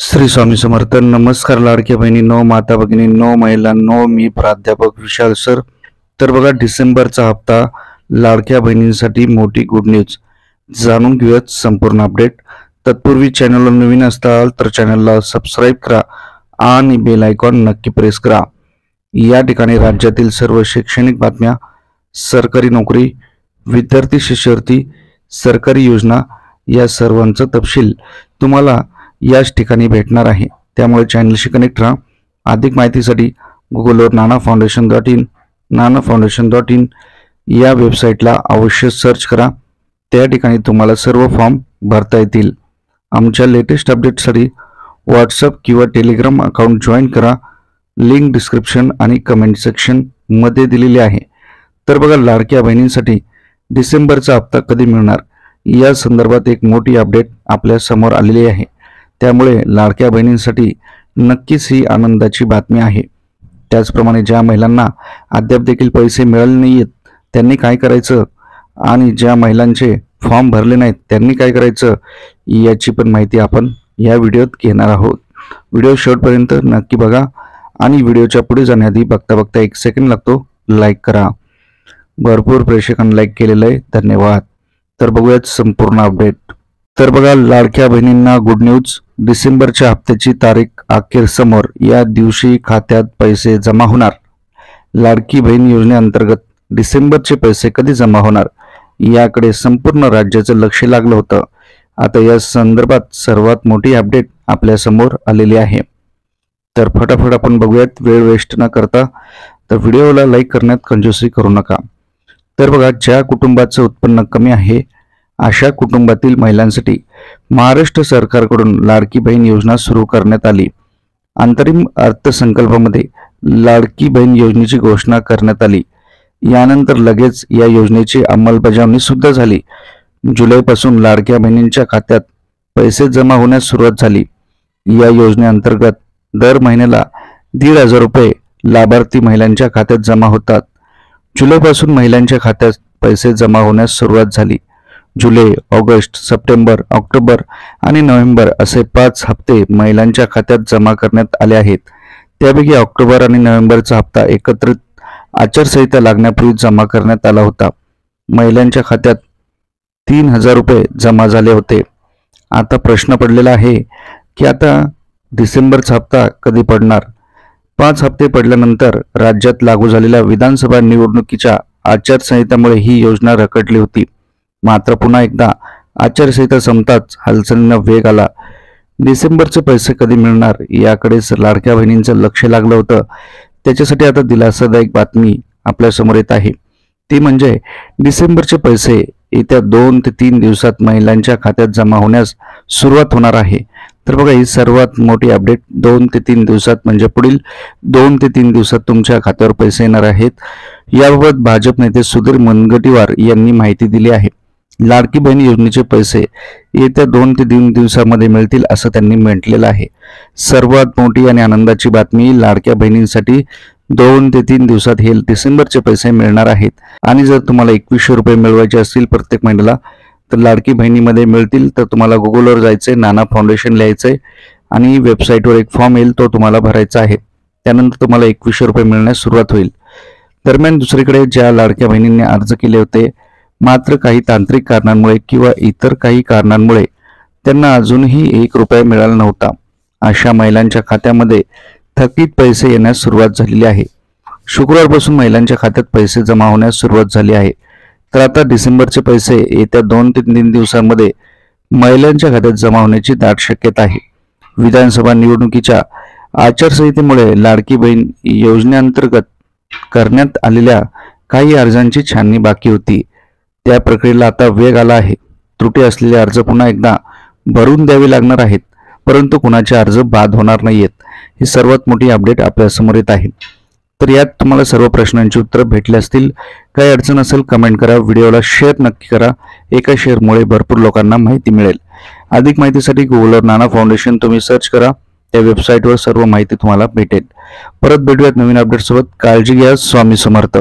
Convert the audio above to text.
श्री स्वामी समर्थ. नमस्कार लाडक्या बहिणींनो, माता भगिनींनो, महिलांनो, मी प्राध्यापक विशाल सर. तर बघा, डिसेंबरचा हप्ता लाडक्या बहिणींसाठी मोठी गुड न्यूज. जाणून घेऊयात संपूर्ण अपडेट. तत्पूर्वी चॅनलवर नवीन असताल तर चॅनलला सबस्क्राईब करा आणि बेल आयकॉन नक्की प्रेस करा. या ठिकाणी राज्यातील सर्व शैक्षणिक बातम्या, सरकारी नोकरी, विद्यार्थी शिष्यवृत्ती, सरकारी योजना या सर्वांचा तपशील तुम्हाला याच ठिकाणी भेटणार आहे. त्यामुळे चॅनलशी कनेक्ट राहा. अधिक माहितीसाठी गुगलवर nanafoundation.in या वेबसाईटला अवश्य सर्च करा. त्या ठिकाणी तुम्हाला सर्व फॉर्म भरता येतील. आमच्या लेटेस्ट अपडेटसाठी व्हॉट्सअप किंवा टेलिग्राम अकाउंट जॉईन करा. लिंक डिस्क्रिप्शन आणि कमेंट सेक्शन मध्ये दिलेली आहे. तर बघा, लाडक्या बहिणींसाठी डिसेंबरचा हप्ता कधी मिळणार या संदर्भात एक मोठी अपडेट आपल्या समोर आलेली आहे. त्यामुळे लाडक्या बहिणींसाठी नक्कीच ही आनंदाची बातमी आहे. त्याचप्रमाणे ज्या महिलांना अद्याप देखील पैसे मिळाले नाहीत त्यांनी काय करायचं, आणि ज्या महिलांचे फॉर्म भरले नाहीत त्यांनी काय करायचं, याची पण माहिती आपण या व्हिडिओत घेणार आहोत. व्हिडिओ शेवटपर्यंत नक्की बघा आणि व्हिडिओच्या पुढे जाण्याआधी बघता बघता 1 सेकंड लागतो, लाईक करा. भरपूर प्रेक्षकांनी लाईक केलेलं आहे, धन्यवाद. तर बघूयात संपूर्ण अपडेट. तर बघा, लाडक्या बहिणींना गुड न्यूज. डिसेंबरच्या हप्त्याची तारीख अखेर समोर. या दिवशी खात्यात पैसे जमा होणार. लाडकी बहीण योजनेअंतर्गत डिसेंबरचे पैसे कधी जमा होणार याकडे संपूर्ण राज्याचं लक्ष लागलं होतं. आता या संदर्भात सर्वात मोठी अपडेट आपल्या समोर आलेली आहे. तर फटाफट आपण बघूयात, वेळ वेस्ट न करता. तर व्हिडिओला लाईक करण्यात कंजूसी करू नका. तर बघा, ज्या कुटुंबाचं उत्पन्न कमी आहे अशा कुटुंबातील महिलांसाठी महाराष्ट्र सरकारकडून लाडकी बहीण योजना सुरू करण्यात आली. अंतरिम अर्थसंकल्पामध्ये लाडकी बहीण योजनेची घोषणा करण्यात आली. यानंतर लगेच या योजनेची अंमलबजावणी सुद्धा झाली. जुलैपासून लाडक्या बहिणींच्या खात्यात पैसे जमा होण्यास सुरुवात झाली. या योजनेअंतर्गत दर महिन्याला 1,500 रुपये लाभार्थी महिलांच्या खात्यात जमा होतात. जुलैपासून महिलांच्या खात्यात पैसे जमा होण्यास सुरुवात झाली. जुलै, ऑगस्ट, सप्टेंबर, ऑक्टोबर आणि नोव्हेंबर असे 5 हप्ते महिलांच्या खात्यात जमा करण्यात आले आहेत. त्यापैकी ऑक्टोबर आणि नोव्हेंबरचा हप्ता एकत्रित आचारसंहिता लागण्यापूर्वी जमा करण्यात आला होता. महिलांच्या खात्यात 3,000 रुपये जमा झाले होते. आता प्रश्न पडलेला आहे की आता डिसेंबरचा हप्ता कधी पडणार. 5 हप्ते पडल्यानंतर राज्यात लागू झालेल्या विधानसभा निवडणुकीच्या आचारसंहितेमुळे ही योजना रखडली होती. मात्र पुन्हा एकदा आचारसंहिता संपताच हालचालींना वेग आला. डिसेंबरचे पैसे कधी मिळणार याकडेच लाडक्या बहिणींचं लक्ष लागलं होतं. त्याच्यासाठी आता दिलासादायक बातमी आपल्या समोर येत आहे. ती म्हणजे डिसेंबरचे पैसे येत्या 2 ते 3 दिवसात महिलांच्या खात्यात जमा होण्यास सुरुवात होणार आहे. तर बघा, ही सर्वात मोठी अपडेट 2 ते 3 दिवसात म्हणजे पुढील 2 ते 3 दिवसात तुमच्या खात्यावर पैसे येणार आहेत. याबाबत भाजप नेते सुधीर मुनगंटीवार यांनी माहिती दिली आहे. लाडकी बहीण योजनेचे पैसे येत्या 2 ते 3 दिवसांमध्ये मिळतील असं त्यांनी म्हटलेलं आहे. सर्वात मोठी आणि आनंदाची बातमी, लाडक्या बहिणींसाठी 2 ते 3 दिवसात हे डिसेंबरचे पैसे मिळणार आहेत. आणि जर तुम्हाला 2100 रुपये मिळवायचे असतील प्रत्येक महिन्याला तर लाडकी बहिणीमध्ये मिळतील. तर तुम्हाला गुगलवर जायचंय, नाना फाउंडेशन लिहायचंय आणि वेबसाईटवर एक फॉर्म येईल, तो तुम्हाला भरायचा आहे. त्यानंतर तुम्हाला 2100 रुपये मिळण्यास सुरुवात होईल. दरम्यान दुसरीकडे ज्या लाडक्या बहिणींनी अर्ज केले होते मात्र काही तांत्रिक कारणांमुळे किंवा इतर काही कारणांमुळे त्यांना अजूनही 1 रुपया मिळाला नव्हता, अशा महिलांच्या खात्यामध्ये थकीत पैसे येण्यास सुरुवात झालेली आहे. शुक्रवारपासून महिलांच्या खात्यात पैसे जमा होण्यास सुरुवात झाली आहे. तर आता डिसेंबरचे पैसे येत्या 2 ते 3 दिवसांमध्ये महिलांच्या खात्यात जमा होण्याची दाट शक्यता आहे. विधानसभा निवडणुकीच्या आचारसंहितेमुळे लाडकी बहीण योजनेअंतर्गत करण्यात आलेल्या काही अर्जांची छाननी बाकी होती. त्या प्रक्रियेला आता वेग आला आहे. त्रुटी असलेले अर्ज पुन्हा एकदा भरून द्यावे लागणार आहेत, परंतु कुणाचे अर्ज बाद होणार नाहीयेत. ही सर्वात मोठी अपडेट आपल्या समोर येत आहे. तर यात तुम्हाला सर्व प्रश्नांची उत्तरं भेटली असतील. काही अडचण असेल कमेंट करा. व्हिडिओला शेअर नक्की करा. एका शेअरमुळे भरपूर लोकांना माहिती मिळेल. अधिक माहितीसाठी गुगलवर नाना फाउंडेशन तुम्ही सर्च करा. त्या वेबसाईटवर सर्व माहिती तुम्हाला भेटेल. परत भेटूयात नवीन अपडेटसोबत. काळजी घ्या. स्वामी समर्थ.